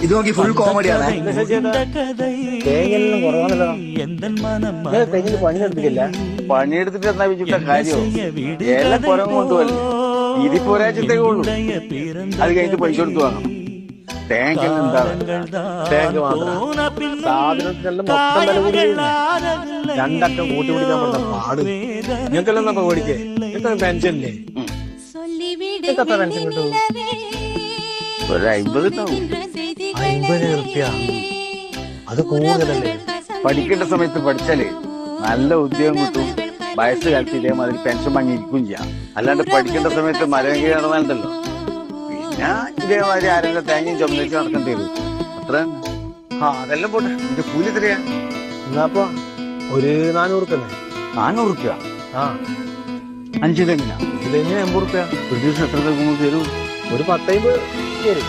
ഇത് നോക്കി ഫുൾ കോമഡിയാണ്. തേങ്ങെല്ലാം കുറവാണല്ലോ. തെങ്ങിന് പണിയെടുത്തില്ല. പണിയെടുത്തിട്ട് എന്നാ വെച്ചിട്ട കാര്യം എല്ലാം പുറം കൊണ്ടുപോകല്ലേ. ഇതിപ്പോ ഒരാഴ്ചത്തേക്കേ ഉള്ളൂ. അത് കഴിഞ്ഞിട്ട് പൈസ കൊടുത്ത് വാങ്ങണം. തേങ്ങ തേങ്ങ മാത്രം സാധനത്തിനെല്ലാം മൊത്തം വില കൂടി. രണ്ടറ്റം കൂട്ടി പിടിക്കാൻ പറ്റുന്ന പാട്. നിങ്ങൾക്കെല്ലാം നമ്മ ഓടിക്കേ. നിങ്ങൾക്ക് പെൻഷനില്ലേ? നിങ്ങൾക്ക് എത്ര പെൻഷൻ കിട്ടും? ഒരു 50 ഉണ്ടാവും. 50 റുപ്യ. അത് കൂടുതലല്ലേ? പഠിക്കേണ്ട സമയത്ത് പഠിച്ചാലേ നല്ല ഉദ്യോഗം കിട്ടും. വയസ്സ് കാലത്ത് ഇതേമാതിരി പെൻഷൻ വാങ്ങിയിരിക്കുകയും ചെയ്യാം. അല്ലാണ്ട് പഠിക്കേണ്ട സമയത്ത് മരം കീഴ് നടന്നാലുണ്ടല്ലോ പിന്നെ ഇതേമാതിരി ആരെങ്കിലും തേങ്ങയും ചുമന്നിട്ട് നടക്കേണ്ടി വരും. അത്ര അതെല്ലാം പോട്ടെ. എന്റെ കൂലി എത്രയാ? എന്നാപ്പോ ഒരു 400 റുപ്യ. 400 റുപ്യ? ആ 5 തെങ്ങിനാ? 5 തെങ്ങിന് 80 റുപ്യ. ഒരു ദിവസം എത്ര തെങ്ങ് തരൂ? ഒരു 10-50 തരും.